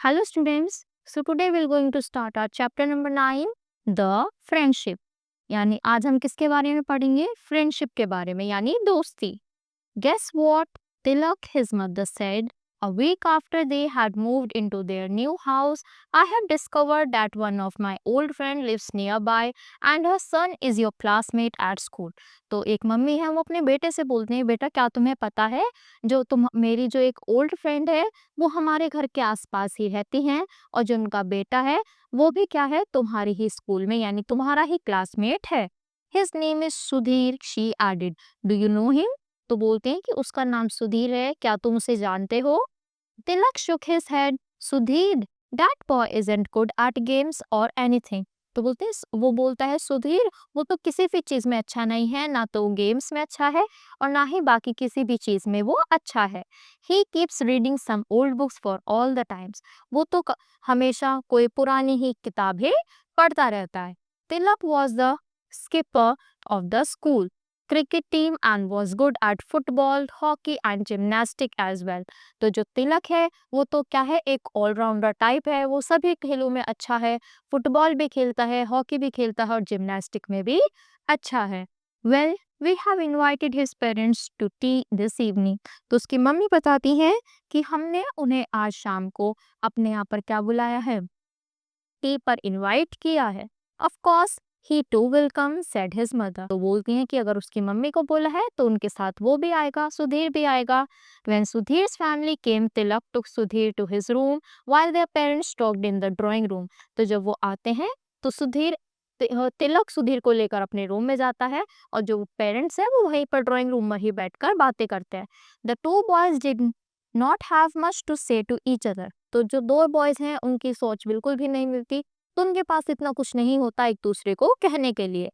Hello students. So today we're going to start our chapter number 9, the friendship. यानी आज हम किसके बारे में पढ़ेंगे? फ्रेंडशिप के बारे में यानी दोस्ती. Guess what? Tilak, his mother said, a week after they had moved into their new house, I have discovered that one of my old friend lives nearby and her son is your classmate at school. तो एक mummy है वो अपने बेटे से बोलते हैं, बेटा क्या तुम्हें पता है जो तुम मेरी जो एक ओल्ड फ्रेंड है वो हमारे घर के आसपास ही रहती हैं और जो उनका बेटा है वो भी क्या है तुम्हारी ही स्कूल में यानी तुम्हारा ही क्लासमेट है. His name is Sudhir, she added. Do you know him? तो बोलते हैं कि उसका नाम सुधीर है, क्या तुम उसे जानते हो? तिलक shook his head. Sudhir, that boy isn't good at games or anything. तो बोलते हैं वो बोलता है सुधीर वो तो किसी भी चीज में अच्छा नहीं है, ना तो गेम्स में अच्छा है और ना ही बाकी किसी भी चीज में वो अच्छा है. He keeps reading some old books for all the times. वो तो हमेशा कोई पुरानी ही किताबें पढ़ता रहता है. तिलक was the skipper of the school cricket team and was good at football, hockey and gymnastic as well. तो जो तिलक है वो तो क्या है एक ऑलराउंडर टाइप है, वो सभी खेलों में अच्छा है, फुटबॉल भी खेलता है, हॉकी भी खेलता है और जिम्नास्टिक में भी अच्छा है. Well we have invited his parents to tea this evening. तो उसकी मम्मी बताती हैं कि हमने उन्हें आज शाम को अपने यहाँ पर क्या बुलाया है, टी पर इनवाइट किया है. Of course he too will come said his mother. तो बोलती हैं कि अगर उसकी मम्मी को बोला है तो उनके साथ वो भी आएगा, सुधीर भी आएगा. When Sudhir's family came Tilak took Sudhir to his room while their parents talked in the drawing room. तो जब वो आते हैं तो तिलक सुधीर को लेकर अपने रूम में जाता है और जो पेरेंट्स है वो वहीं पर ड्राइंग रूम में ही बैठकर बातें करते हैं. The two boys did not have much to say to each other. तो जो दो बॉयज हैं उनकी सोच बिल्कुल भी नहीं मिलती, तो उनके पास इतना कुछ नहीं होता एक दूसरे को कहने के लिए.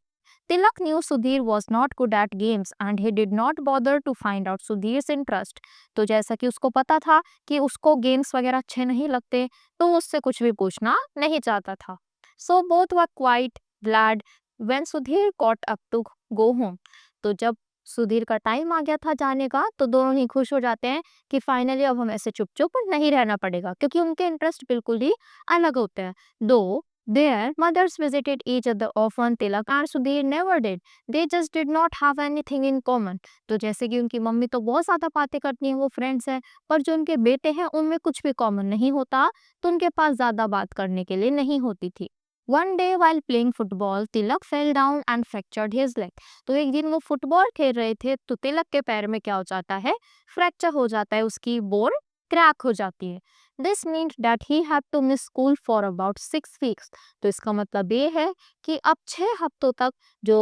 Tilak knew Sudhir was not good at games and he did not bother to find out Sudhir's interest. तो जैसा कि उसको पता था कि उसको गेम्स वगैरह अच्छे नहीं लगते तो वो उससे कुछ भी पूछना नहीं चाहता था. So both were quite glad when Sudhir got up to go home. तो जब सुधीर का टाइम आ गया था जाने का तो दोनों ही खुश हो जाते हैं कि फाइनली अब हम ऐसे चुप चुप नहीं रहना पड़ेगा, क्योंकि उनके इंटरेस्ट बिल्कुल ही अलग होते हैं. दो their mothers visited each other often, Tilak and Sudhir never did. They just did not have anything in common. तो जैसे कि उनकी मम्मी तो बहुत ज़्यादा बातें करती हैं, वो फ्रेंड्स हैं, पर जो उनके बेटे हैं उनमें कुछ भी कॉमन नहीं होता, तो उनके पास ज़्यादा बात करने के लिए नहीं होती थी. One day while playing football, Tilak fell down and fractured his leg. तो एक दिन वो फुटबॉल खेल रहे थे तो तिलक के पैर में क्या हो जाता है, फ्रैक्चर हो जाता है, उसकी बोन क्रैक हो जाती है. This meant that he had to miss school for about 6 weeks. तो इसका मतलब ये है कि अब 6 हफ्तों तक जो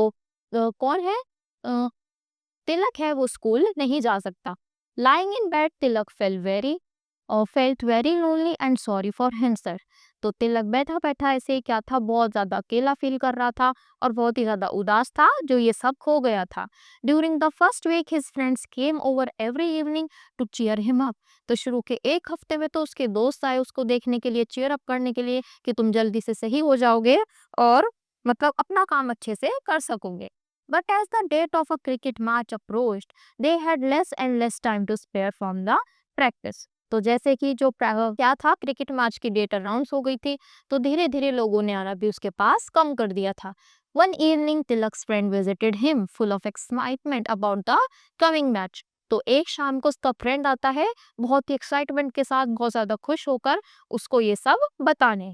कौन है अ, तिलक है वो स्कूल नहीं जा सकता. Lying in bed, Tilak felt very lonely and sorry for himself. तो तिलक बैठा बैठा ऐसे ही क्या था, बहुत ज्यादा अकेला फील कर रहा था और बहुत ही ज्यादा उदास था जो ये सब खो गया था. During the first week his friends came over every evening to cheer him up. तो शुरू के एक हफ्ते में तो उसके दोस्त आए उसको देखने के लिए, चीयर अप करने के लिए कि तुम जल्दी से सही हो जाओगे और मतलब अपना काम अच्छे से कर सकोगे. But as the date of a cricket match approached, they had less and less time to spare from the practice. तो जैसे कि जो क्या था, क्रिकेट मैच की डेट अनाउंस हो गई थी तो धीरे धीरे लोगों ने आना भी उसके पास कम कर दिया था. One evening, Tilak's friend visited him, full of excitement about the coming match. तो एक शाम को उसका फ्रेंड आता है बहुत ही एक्साइटमेंट के साथ, बहुत ज्यादा खुश होकर उसको ये सब बताने.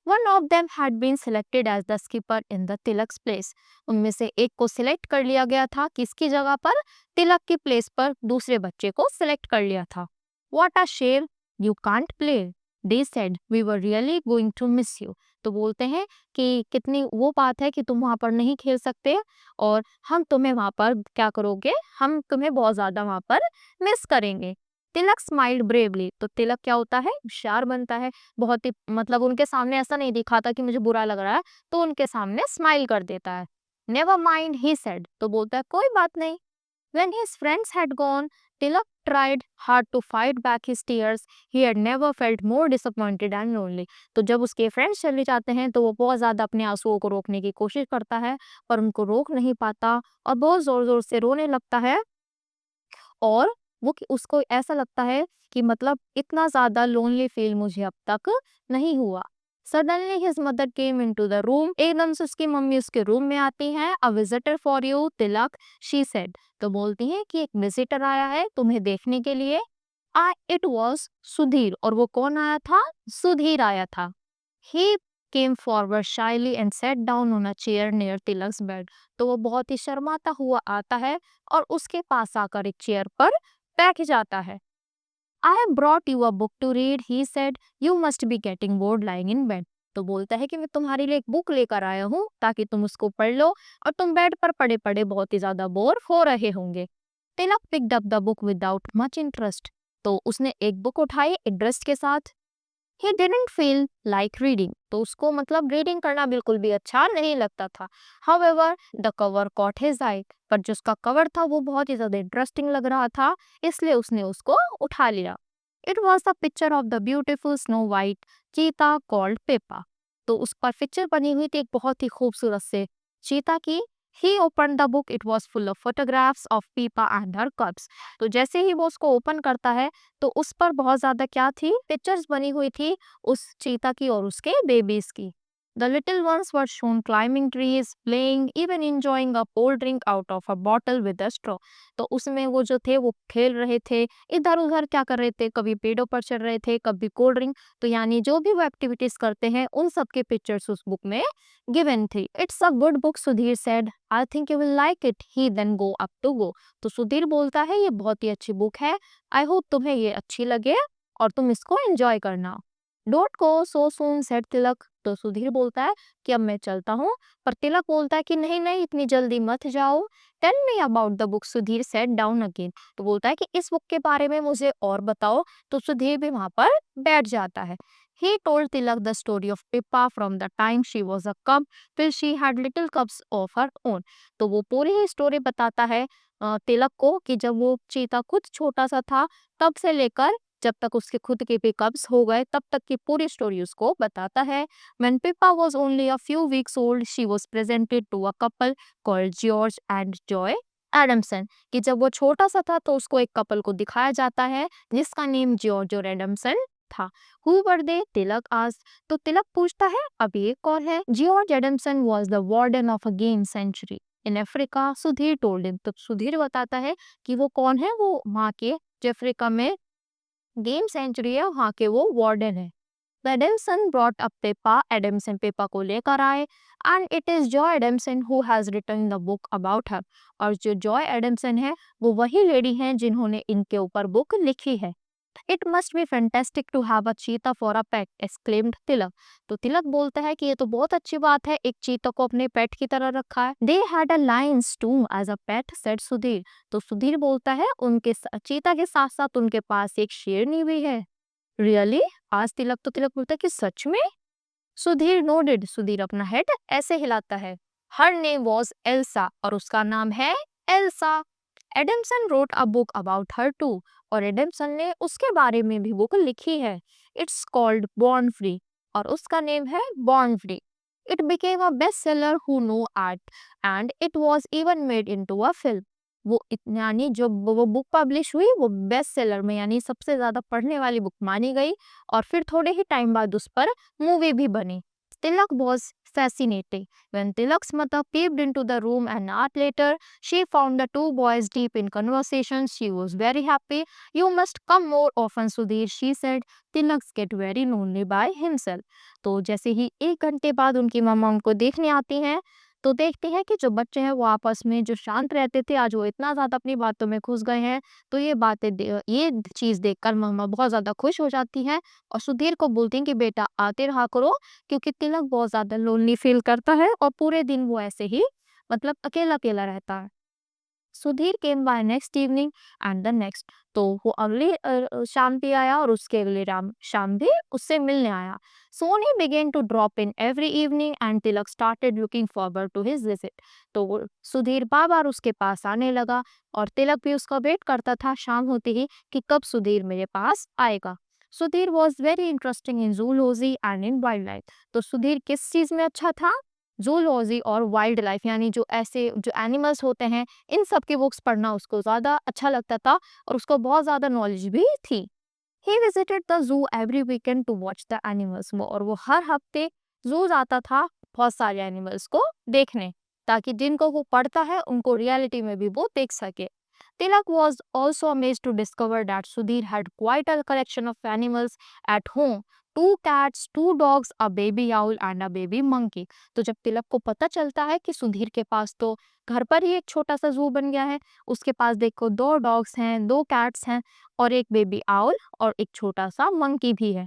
One of them had been selected as the skipper in the Tilak's place. उनमें से एक को सिलेक्ट कर लिया गया था, किसकी जगह पर, तिलक की प्लेस पर दूसरे बच्चे को सिलेक्ट कर लिया था. What a shame you can't play, they said. We were really going to miss you. तो बोलते हैं कि कितनी वो बात है कि तुम वहाँ पर नहीं खेल सकते और हम तुम्हें वहाँ पर क्या करोगे, हम तुम्हें बहुत ज़्यादा वहाँ पर मिस करेंगे. तिलक स्माइल्ड ब्रेवली. तो तिलक क्या होता है, होशियार बनता है, बहुत ही मतलब उनके सामने ऐसा नहीं दिखाता कि मुझे बुरा लग रहा है, तो उनके सामने स्माइल कर देता है. Never mind he said. तो बोलता है कोई बात नहीं. When his friends had gone, Tilak tried hard to fight back his tears. He had never felt more disappointed and lonely. तो जब उसके फ्रेंड्स चले जाते हैं तो वो बहुत ज़्यादा अपने आंसुओं को रोकने की कोशिश करता है पर उनको रोक नहीं पाता और बहुत ज़ोर ज़ोर से रोने लगता है और उसको ऐसा लगता है कि मतलब इतना ज़्यादा लोनली फील मुझे अब तक नहीं हुआ। Suddenly his mother came into the room, एकदम से उसकी मम्मी उसके रूम में आती हैं। A visitor for you Tilak, she said, तो बोलती हैं कि एक विजिटर आया है तुम्हें देखने के लिए। इट वॉज सुधीर, और वो कौन आया था? सुधीर आया था। He came forward shyly and sat down on a chair near Tilak's bed, तो वो बहुत ही शर्माता हुआ आता है और उसके पास आकर एक चेयर पर बैठ जाता है। I have brought you a book to read, he said. You must be getting bored lying in bed. तो बोलता है कि मैं तुम्हारे लिए एक बुक लेकर आया हूँ ताकि तुम उसको पढ़ लो, और तुम बेड पर पड़े पड़े बहुत ही ज्यादा बोर हो रहे होंगे। तिलक picked up the book without much interest. तो उसने एक बुक उठाई इंटरेस्ट के साथ। He didn't feel like reading. तो उसको मतलब रीडिंग करना बिल्कुल भी अच्छा नहीं लगता था। However, the cover caught his eye. पर जो उसका कवर था वो बहुत ही ज्यादा इंटरेस्टिंग लग रहा था, इसलिए उसने उसको उठा लिया। It was the picture of the beautiful snow white cheetah called Pippa. तो उस पर पिक्चर बनी हुई थी एक बहुत ही खूबसूरत से चीता की। He opened the book. It was full of photographs of Pippa and her cubs. तो जैसे ही वो उसको ओपन करता है तो उस पर बहुत ज्यादा क्या थी? पिक्चर्स बनी हुई थी उस चीता की और उसके बेबीज की। The little ones were shown climbing trees, playing, even enjoying a cold drink out of a bottle with a straw. तो उसमें वो जो थे वो खेल रहे थे, इधर उधर क्या कर रहे थे, कभी पेड़ों पर चढ़ रहे थे, कभी कोल्ड ड्रिंक, तो यानी जो भी वो एक्टिविटीज करते हैं उन सब के पिक्चर्स उस बुक में गिवन थी। It's a good book, Sudhir said, I think you will like it, he then go up to go. तो सुधीर बोलता है ये बहुत ही अच्छी बुक है, आई होप तुम्हें ये अच्छी लगे और तुम इसको एंजॉय करना। Don't go so soon said तिलक, तो सुधीर बोलता है कि अब मैं चलता हूँ, पर तिलक बोलता है कि नहीं नहीं इतनी जल्दी मत जाओ। Tell me about the book, Sudhir sat down again, तो बोलता है कि इस बुक के बारे में मुझे और बताओ, तो सुधीर भी वहां पर बैठ जाता है। He told Tilak the story of Pippa from the time she was a cub till she had little cubs of her own. तो वो पूरी ही स्टोरी बताता है तिलक को कि जब वो चीता खुद छोटा सा था तब से लेकर जब तक उसके खुद के भी कब्स हो गए तब तक की पूरी स्टोरी उसको बताता है। When Pippa was only a few weeks old, she was presented to a couple called George and Joy Adamson, कि जब वो छोटा सा था तो उसको एक कपल को दिखाया जाता है जिसका नेम जॉर्ज और एडमसन था। हु वर दे, तिलक आज, तो तिलक पूछता है अब ये कौन है? George Adamson was the warden of a game sanctuary in Africa, Sudhir told him, तो सुधीर बताता है कि वो कौन है, वो वहाँ के जो अफ्रीका में गेम सेंचुरी है वहाँ के वो वार्डन है। Adamson brought up Pippa, Adamson Pippa को लेकर आए, and it is Joy Adamson who has written the book about her, और जो जॉय एडमसन है वो वही लेडी हैं जिन्होंने इनके ऊपर बुक लिखी है। It must be fantastic to have a cheetah for a pet, exclaimed तिलक, तो तिलक बोलता है कि ये तो बहुत अच्छी बात है एक चीता को अपने पेट की तरह रखा है। They had a lioness as a pet, said Sudhir, तो सुधीर बोलता है उनके चीता के साथ साथ उनके पास एक शेरनी भी है। रियली, आज तिलक, तो तिलक बोलता है कि सच में? सुधीर नोडेड, सुधीर अपना हेड ऐसे हिलाता है। हर नेम वॉज एल्सा, और उसका नाम है Elsa. Adamson wrote a book about her too, और एडमसन ने उसके बारे में भी बुक लिखी है। इट्स कॉल्ड बॉर्न फ्री, और उसका नेम है born free. It became a best seller who know art, and it was even made into a film. वो यानी जो वो बुक पब्लिश हुई वो बेस्ट सेलर में यानी सबसे ज्यादा पढ़ने वाली बुक मानी गई, और फिर थोड़े ही टाइम बाद उस पर मूवी भी बनी। तिलक was fascinating. When Tilak's mother peeped into the room an hour later, she found the two boys deep in conversation. She was very happy. You must come more often, Sudhir, she said. Tilak's get very lonely by himself. तो जैसे ही 1 घंटे बाद उनकी मम्मा उनको देखने आती हैं तो देखते हैं कि जो बच्चे हैं वो आपस में जो शांत रहते थे आज वो इतना ज्यादा अपनी बातों में घुस गए हैं। तो ये चीज देखकर मम्मा बहुत ज्यादा खुश हो जाती हैं और सुधीर को बोलती हैं कि बेटा आते रहा करो, क्योंकि तिलक बहुत ज्यादा लोनली फील करता है और पूरे दिन वो ऐसे ही मतलब अकेला अकेला रहता है। Sudhir came by next evening and the next, तो वो अगली शाम भी आया और उसके अगले शाम भी उससे मिलने आया। Soon he began to drop in every evening and Tilak started looking forward to his visit, तो सुधीर बार बार उसके पास आने लगा और तिलक भी उसका वेट करता था शाम होते ही कि कब सुधीर मेरे पास आएगा। Sudhir was very interesting in zoology and in wild life, तो सुधीर किस चीज में अच्छा था? जूलॉजी और वाइल्ड लाइफ, यानी जो ऐसे जो एनिमल्स होते हैं इन सब की बुक्स पढ़ना उसको ज़्यादा अच्छा लगता था और उसको बहुत ज़्यादा नॉलेज भी थी। He visited the zoo every weekend to watch the animals, और वो हर हफ्ते जू जाता था बहुत सारे एनिमल्स को देखने, ताकि जिनको वो पढ़ता है उनको रियलिटी में भी वो देख सके। तिलक was also amazed to discover that Sudhir had quite a collection of animals at home. Two cats, two dogs, a baby owl and a baby monkey. तो जब तिलक को पता चलता है कि सुधीर के पास तो घर पर ही एक छोटा सा जू बन गया है, उसके पास देखो 2 डॉग्स हैं, 2 कैट्स हैं और एक बेबी आउल और एक छोटा सा मंकी भी है।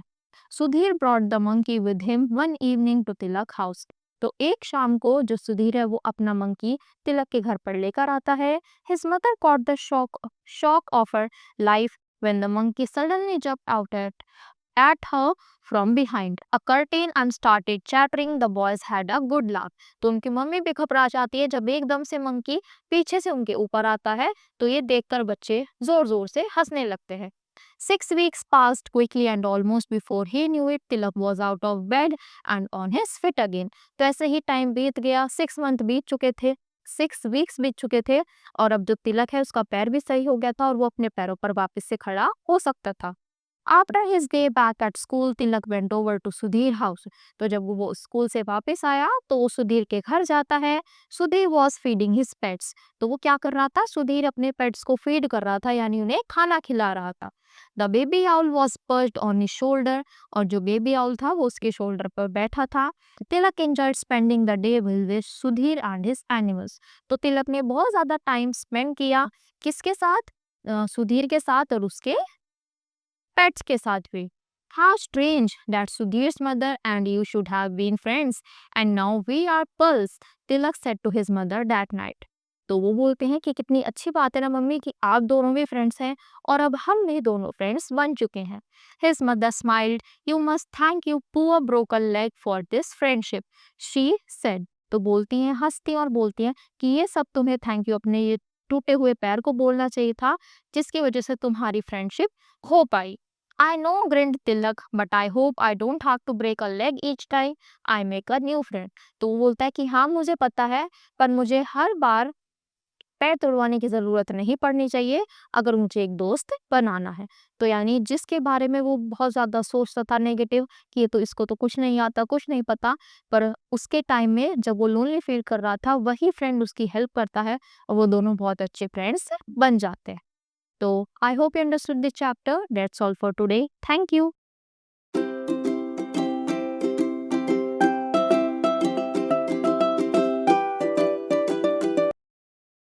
Sudhir brought the monkey with him one evening to Tilak house. तो एक शाम को जो सुधीर है वो अपना मंकी तिलक के घर पर लेकर आता है। His mother caught the shock of her life when the monkey suddenly jumped out at her from behind a curtain and started chattering. The boys had a good laugh. तो उनकी मम्मी भी घबरा जाती है जब एकदम से मंकी पीछे से उनके ऊपर आता है, तो ये देखकर बच्चे जोर जोर से हंसने लगते हैं। 6 weeks passed quickly and almost before he knew it, Tilak was out of bed and on his feet again. तो ऐसे ही टाइम बीत गया, 6 मंथ बीत चुके थे, 6 weeks बीत चुके थे और अब जो तिलक है उसका पैर भी सही हो गया था और वो अपने पैरों पर वापस से खड़ा हो सकता था। After his day back at school, Tilak went over to Sudhir house. तो जब वो स्कूल से वापस आया तो वो सुधीर के घर जाता है। Sudhir was feeding his pets. तो वो क्या कर रहा था? सुधीर अपने पेट्स को फीड कर रहा था, यानी उन्हें खाना खिला रहा था। The baby owl was perched on his shoulder. और जो बेबी आउल था वो उसके शोल्डर पर बैठा था। तिलक enjoyed spending the day with Sudhir and his animals. तो तिलक ने बहुत ज्यादा टाइम स्पेंड किया किसके साथ? सुधीर के साथ और उसके पेट्स के साथ भी। How strange that Sudhir's mother and you should have been friends and now we are pals, Tilak said to his mother that night. तो वो बोलते हैं कि कितनी अच्छी बात है ना मम्मी कि आप दोनों भी फ्रेंड्स हैं और अब हम भी दोनों फ्रेंड्स बन चुके हैं। His mother smiled. You must thank your poor broken leg for this friendship, she said. तो बोलती हैं, हंसती और बोलती हैं कि ये सब तुम्हें थैंक यू अपने ये टूटे हुए पैर को बोलना चाहिए था, जिसकी वजह से तुम्हारी फ्रेंडशिप हो पाई। I know, grinned Tilak, but I hope I don't have to break a leg each time I make a new friend. तो वो बोलता है कि हाँ मुझे पता है, पर मुझे हर बार पैर तुड़वाने की ज़रूरत नहीं पड़नी चाहिए अगर मुझे एक दोस्त बनाना है। तो यानी जिसके बारे में वो बहुत ज़्यादा सोचता था नेगेटिव कि ये तो इसको तो कुछ नहीं आता, कुछ नहीं पता, पर उसके टाइम में जब वो लोनली फील कर रहा था वही फ्रेंड उसकी हेल्प करता है और वो दोनों बहुत अच्छे फ्रेंड्स बन जाते हैं। So I hope you understood this chapter. That's all for today. Thank you.